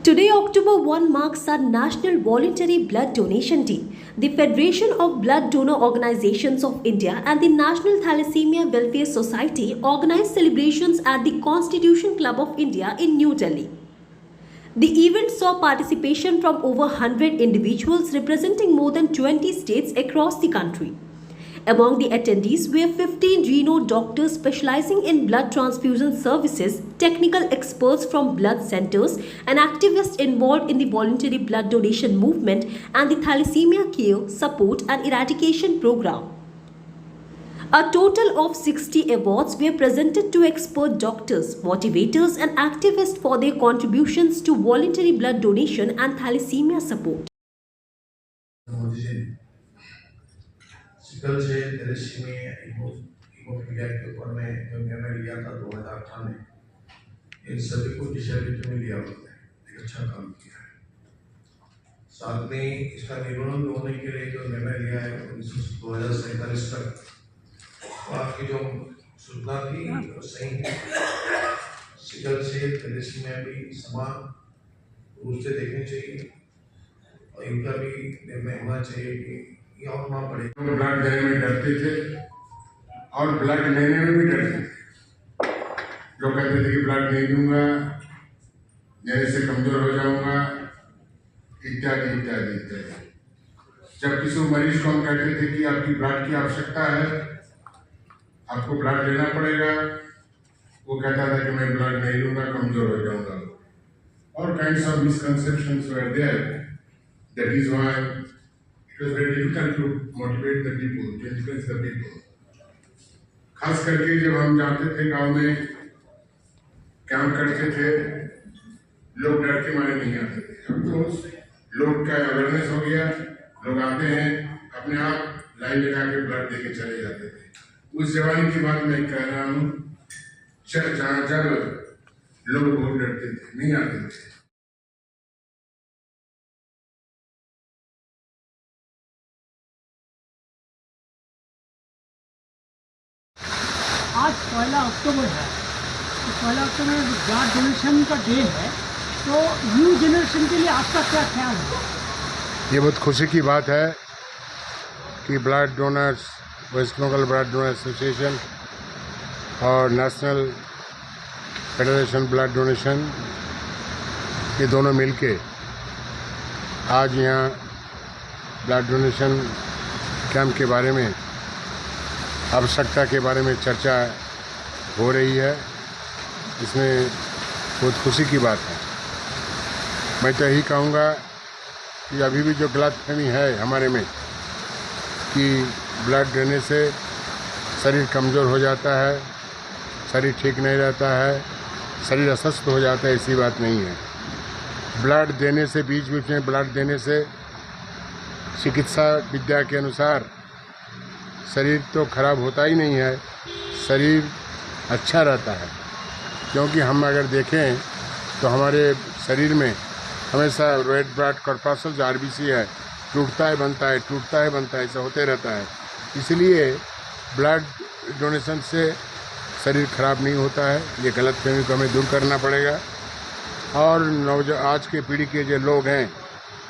Today, October 1 marks our National Voluntary Blood Donation Day. The Federation of Blood Donor Organizations of India and the National Thalassemia Welfare Society organized celebrations at the Constitution Club of India in New Delhi. The event saw participation from over 100 individuals representing more than 20 states across the country. Among the attendees were 15 renowned doctors specializing in blood transfusion services, technical experts from blood centers, and activists involved in the voluntary blood donation movement and the Thalassemia Care, Support and Eradication Program. A total of 60 awards were presented to expert doctors, motivators, and activists for their contributions to voluntary blood donation and thalassemia support. Sickle से thalassaemia haemophilia के ऊपर में जो निर्णय लिया था 2018 में, इन सभी को डिसेबिलिटी में लिया हुआ है, एक अच्छा काम किया है। साथ में इसका निर्मूलन होने के लिए जो निर्णय लिया है 2047 तक, तो आपकी जो सूचना थी वो सही है। सिकल से थैलेसीमिया भी समान रूप से देखनी चाहिए और इनका भी निर्णय होना चाहिए कि ब्लड देने में डरते थे और ब्लड लेने में भी डरते थे। जो कहते थे कि ब्लड नहीं दूंगा, देने से कमजोर हो जाऊंगा, इत्यादि इत्यादि इत्यादि। जब किसी मरीज को हम कहते थे कि आपकी ब्लड की आवश्यकता है, आपको ब्लड लेना पड़ेगा, वो कहता था कि मैं ब्लड नहीं लूंगा, कमजोर हो जाऊंगा। और kinds of misconceptions were there. That is why it was very difficult to motivate the people, to influence the people. खास करके जब हम जाते थे गांव में, काम करते थे, लोग डर के मारे नहीं आते थे। अब तो लोग का अवेयरनेस हो गया, लोग आते हैं, अपने आप लाइन लगा के ब्लड देके चले जाते थे। उस जमाने की बात मैं कह रहा हूँ, जब लोग बहुत डरते थे, नहीं आते थे। आज 1 अक्टूबर है, तो 1 अक्टूबर ब्लड डोनेशन का डे है, तो न्यू जनरेशन के लिए आपका क्या ख्याल है? ये बहुत खुशी की बात है कि blood donors, West Bengal blood donor association और नेशनल फेडरेशन ब्लड डोनेशन, ये दोनों मिलके आज यहाँ ब्लड डोनेशन कैंप के बारे में, आवश्यकता के बारे में चर्चा हो रही है। इसमें बहुत खुशी की बात है। मैं तो यही कहूँगा कि अभी भी जो गलतफहमी है हमारे में कि ब्लड देने से शरीर कमज़ोर हो जाता है, शरीर ठीक नहीं रहता है, शरीर अस्वस्थ हो जाता है, ऐसी बात नहीं है। ब्लड देने से, बीच बीच में ब्लड देने से चिकित्सा विद्या के अनुसार शरीर तो खराब होता ही नहीं है, शरीर अच्छा रहता है। क्योंकि हम अगर देखें तो हमारे शरीर में हमेशा रेड ब्लड कॉर्पस्कल जो आरबीसी है, टूटता है बनता है, टूटता है बनता है, ऐसा होते रहता है। इसलिए ब्लड डोनेशन से शरीर खराब नहीं होता है। ये गलतफहमी को हमें दूर करना पड़ेगा। और आज के पीढ़ी के जो लोग हैं,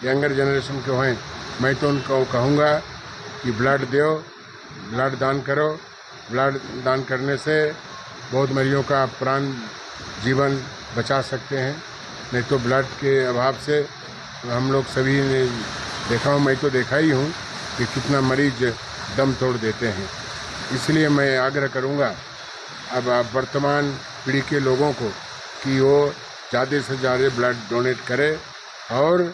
यंगर जनरेशन के हैं, मैं तो उनको कहूँगा कि ब्लड दो, ब्लड दान करो। ब्लड दान करने से बहुत मरीजों का प्राण जीवन बचा सकते हैं। नहीं तो ब्लड के अभाव से हम लोग सभी ने देखा हूँ, मैं तो देखा ही हूँ कि कितना मरीज दम तोड़ देते हैं। इसलिए मैं आग्रह करूँगा अब वर्तमान पीढ़ी के लोगों को कि वो ज़्यादा से ज़्यादा ब्लड डोनेट करें और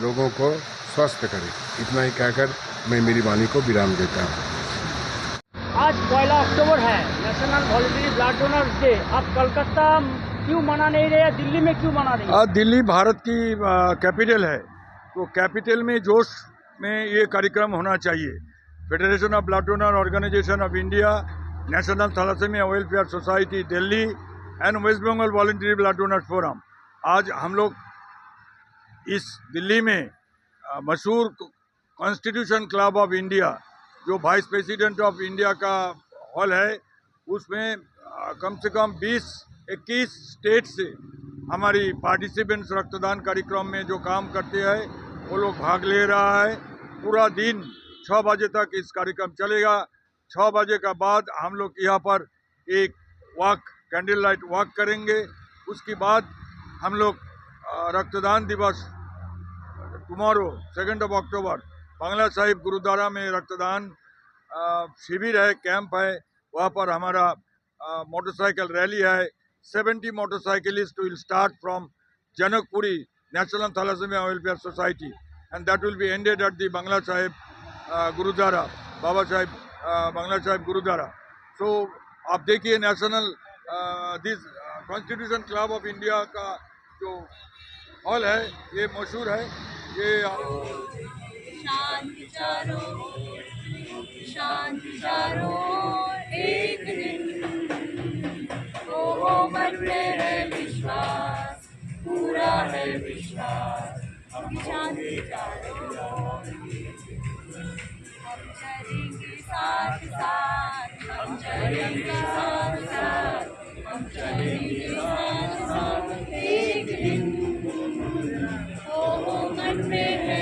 लोगों को स्वस्थ करें। इतना ही कहकर मैं मेरी वाणी को विराम देता हूँ। आज 1 अक्टूबर है, national voluntary blood donors day. आप कलकत्ता क्यों मना नहीं रहे, दिल्ली में क्यों मना रहे? दिल्ली भारत की कैपिटल है, तो कैपिटल में जोश में ये कार्यक्रम होना चाहिए। Federation of blood donor organisation of India, national thalassaemia welfare society Delhi and West Bengal voluntary blood donors forum, आज हम लोग इस दिल्ली में मशहूर कॉन्स्टिट्यूशन क्लब ऑफ इंडिया, जो वाइस प्रेसिडेंट ऑफ इंडिया का हॉल है, उसमें कम से कम 20-21 स्टेट से हमारी पार्टिसिपेंट्स रक्तदान कार्यक्रम में जो काम करते हैं वो लोग भाग ले रहा है। पूरा दिन 6 बजे तक इस कार्यक्रम चलेगा। 6 बजे का बाद हम लोग यहाँ पर एक वॉक, कैंडल लाइट वॉक करेंगे। उसके बाद हम लोग रक्तदान दिवस टुमारो 2 अक्टूबर बांग्ला साहिब गुरुद्वारा में रक्तदान शिविर है, कैंप है। वहाँ पर हमारा मोटरसाइकिल रैली है। 70 motorcyclists will start from Janakpuri National Thalassemia Welfare Society, and that will be ended at the Bangla Sahib Gurudwara, Baba Sahib Bangla Sahib Gurudwara. So आप देखिए national this constitution club of India का जो hall है ये मशहूर है। ये शांति चारो एक दिन वो मन में है विश्वास, पूरा है विश्वास। शांति चारो हम चलेंगे साथ साथ, हम चलेंगे साथ साथ, हम चलेंगे साथ साथ एक दिन वो मन में है।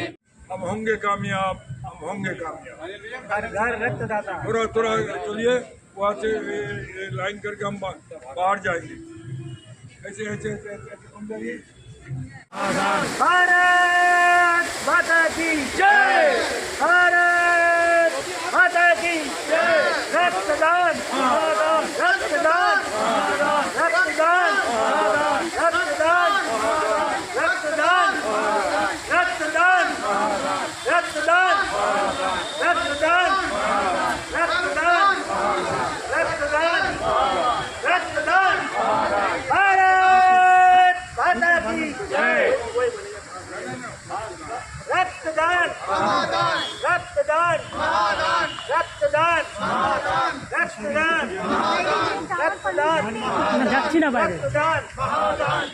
हम होंगे कामयाब, हम होंगे कामयाब। रक्तदाता थोड़ा चलिए, वहाँ से ये लाइन करके हम बाहर जाएंगे। ऐसे ऐसे ऐसे ऐसे घूम जाइए। भारत माता की जय, भारत माता की जय। रक्तदान रक्तदान रक्तदान रक्तदान रक्तदान रक्तदान रक्तदान रक्तदान रक्तदान रक्तदान रक्तदान भारत माता की जय। रक्तदान रक्तदान रक्तदान रक्तदान रक्तदान रक्तदान।